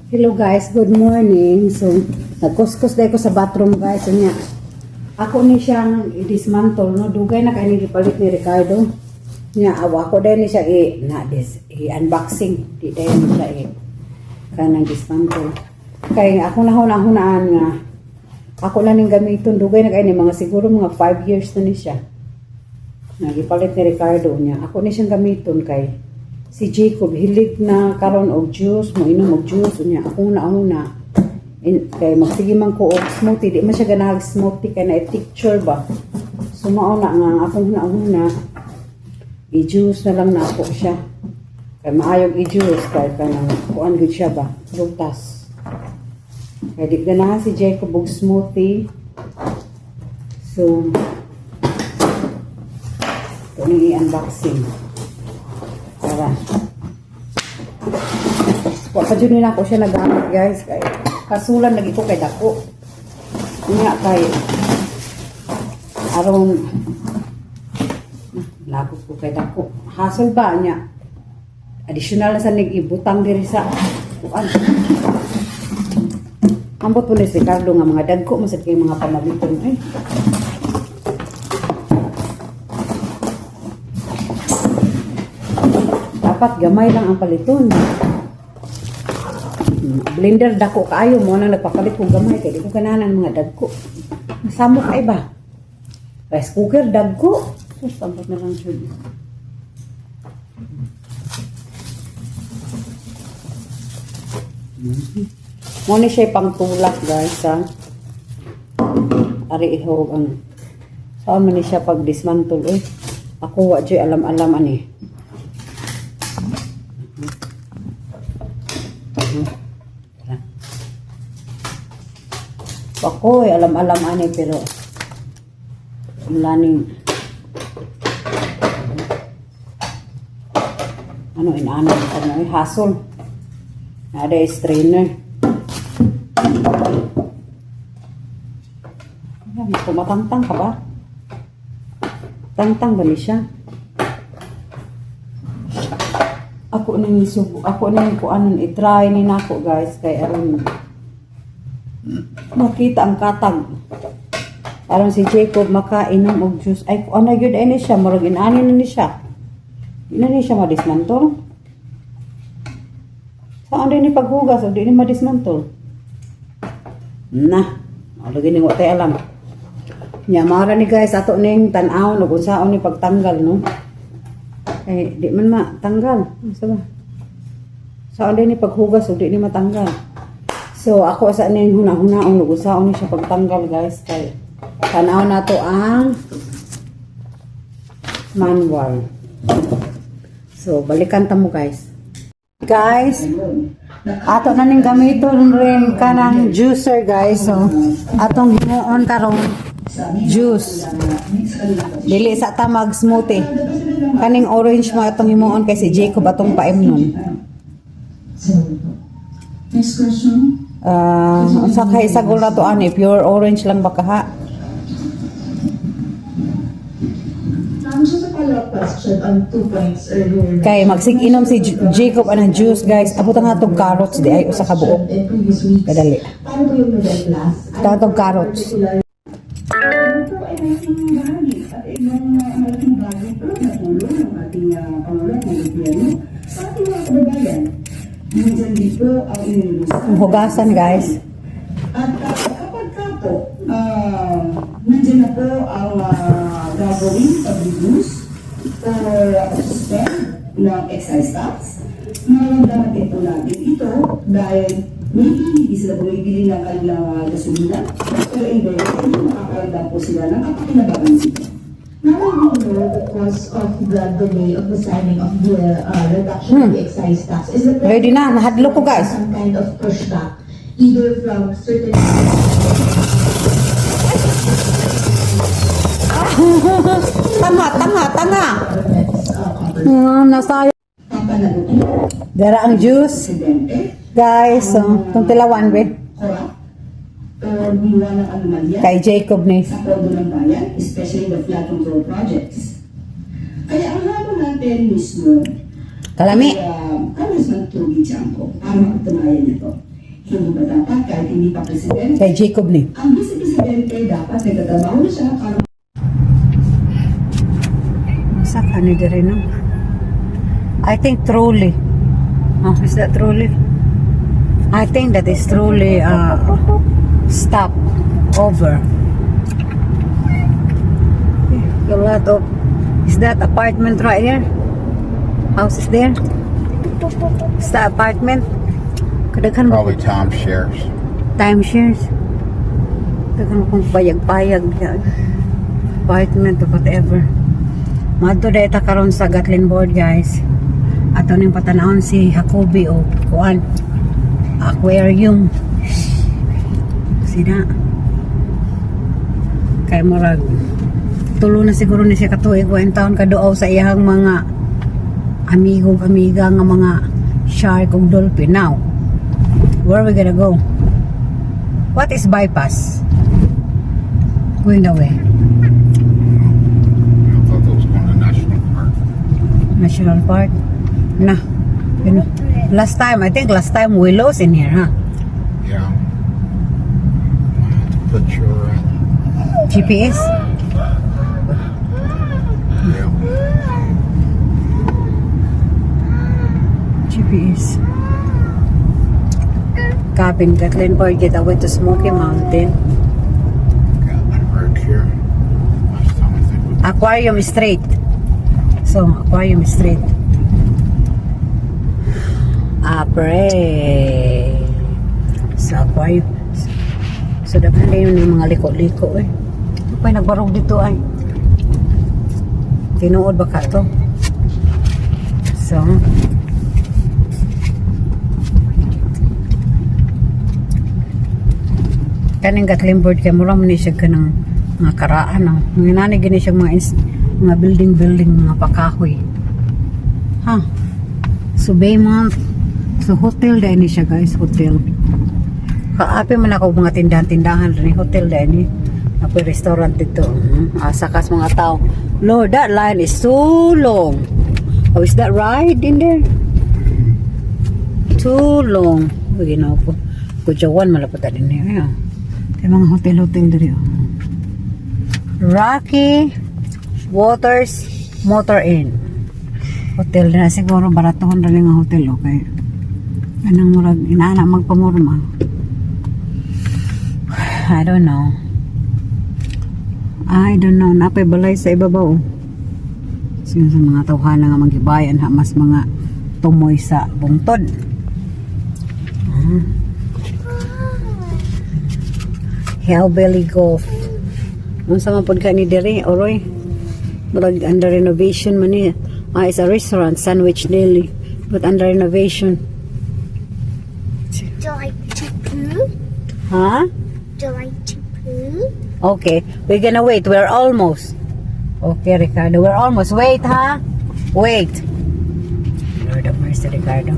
Hello guys, good morning. So, nagkuskus dahil ko sa bathroom guys. So, niya, ako ni siyang i-dismantle, no? Dugay na kayo nipalit ni Ricardo. Niya, ako dahil ni siya i-unboxing. Di dahil ni siya kanang dismantle. Kaya ako nahuna-hunaan nga. Ako lang yung gamiton. Dugay na kayo ni mga siguro mga 5 years na ni siya. Nagipalit ni Ricardo niya. Ako ni siyang gamiton kay si Jacob, hilig na karon og juice, mo inom og juice unya. Ako una kay magsige man ko og smoothie, di man siya ganag smoothie kay na picture ba. So mao na nga akong una i-juice na lang na ako siya. Kay maayog i-juice kay kanang kuan gud siya ba, prutas. Kay di ganahan si Jacob og smoothie. So ito ni unboxing. Para papajunin ako siya nagamit guys kay kasulan lagi ko kay dako nga kay aron lagos ko kay dako hasol ba niya additional na sa nag-ibutang diri sa kuan ambot po ni si Ricardo nga mga dagko masad kay mga pamagiton dapat gamay lang ang paliton. Blender dako kaayo mo nang nagpapalit ko gamay kay di ko kananan mga dagko. Masamok ay ba? Rice cooker dagko. So sambot na lang siya. Mo ni siya pang tulak guys ha. Ari ihog ang saan man ni siya pag dismantle Ako wa jay alam-alam ani. Ako alam-alam ani pero laning ano inaano ko hasol ada strainer kumatangtang ka ba tangtang ba ni siya ako nang isubo ako nang kuanon i-try ni nako guys kay aron makita ang katag aron si Jacob makainom og juice ay kung ano yun ay ni siya murag inani na ni siya di na ni siya madismantle saan din ni paghugas o di ni madismantle na lagi ni tay alam nya mara ni guys ato ning tan-aw no kung saan ni pagtanggal no ay di man matanggal saan din ni paghugas o di ni matanggal. So, ako sa ning huna-hunaon ug usaon ni siya pagtanggal guys kay tanaw na to ang manual. So, balikan ta mo guys. Guys, ato na ning gamiton rin kanang juicer guys. So, atong himuon karon juice. Dili sa ta mag smoothie. Kaning orange mo atong himuon kay si Jacob atong paimnon. Next question. Sa kay sagol na to ani pure orange lang baka ha. Just a follow-up question on 2 points earlier. Kay magsig-inom si Jacob anang juice guys. Abot nga tong carrots di ay usa ka buok. Kadali. Paano yung middle class? Tatong carrots. Ito ay malaking bagay pero natulong ng ating pangulat ng gobyerno sa ating mga kababayan. Nandyan dito ang inilusan. Hugasan guys. At kapag ka po, nandyan na po ang gagawin pag-reduce or suspend ng excise tax. Maramdaman din po natin ito dahil maybe hindi sila bumibili ng kanilang gasolina pero indirectly makakaramdam po sila ng kapakinabangan dito. Now we know the cause of the delay of the signing of the reduction of the excise tax is the Ready na, nahadlo ko guys. some kind of pushback either from certain Tanga. Nasaya. Dara ang juice. Guys, itong tilawan be. Niwa ng anomalya Kay Jacob ni. sa pondo ng bayan, especially the flood control projects. Kaya ang habol natin mismo Kalami. Congressman Toby Chanko, para makatunayan nito. So, di ba dapat kahit hindi pa presidente, Kay Jacob ni. ang vice-presidente dapat nagtatrabaho na siya para Sa kani dire no? I think trolley. Oh, is that trolley? I think that is trolley stop over. A lot of is that apartment right there? House is there? Is that apartment? Kadaghan mo Probably Tom shares. timeshares. Kadaghan mo kung payag-payag yan. Apartment or whatever. Madto data karon sa Gatlin board guys. Ato ning patanawon si Jacoby o kuan aquarium. Sina kay murag tulo na siguro ni siya katuig wa taon kaduaw sa iyang mga amiga nga mga shark ug dolphin. Now where are we gonna go? What is bypass? Going that way. I thought that was going to National Park. National Park. Nah, you know, last time we lost in here, huh? Yeah. I have to put your GPS. yeah. GPS. Cabin Gatlin Park, get away to Smoky Mountain. Got my right here. Last time I think we Aquarium Street. So, Aquarium Street. Apre. Sa aquarium. So, dapat na yun yung mga liko-liko eh. Ano pa yung nagbarog dito ay? Tinuod ba ka to? So, kaning Gatlin board kay mura man ni siya kanang mga karaan no. Nginani gini siya mga building mga pakahoy. Ha. So Baymount. So hotel dahil ni siya guys, hotel. Kaapi man ako mga tindahan rin hotel dahil ni. Apoy restaurant dito. Sakas mga tao. Lord, that line is so long. Oh, is that ride in there? Too long. Uy, ginawa po. Kujawan malapot na din niya. Yung mga hotel dito. Rocky Waters Motor Inn. Hotel na siguro baratuhon rin nga hotel, okay? Anong murag inaana magpamurma? I don't know. Napay balay sa ibabaw. Sino sa mga tawhana nga magibayan ha mas mga tumoy sa bungtod. Hellbelly Golf. Ang sama pod ka ni Dere, oroy. Murag under renovation man niya. It's a restaurant, Sandwich Deli, but under renovation. Do I like to poo? Huh? Do I like to poo? Okay, we're gonna wait. We're almost. Okay, Ricardo, we're almost. Wait, huh? Wait. Lord of mercy, Ricardo.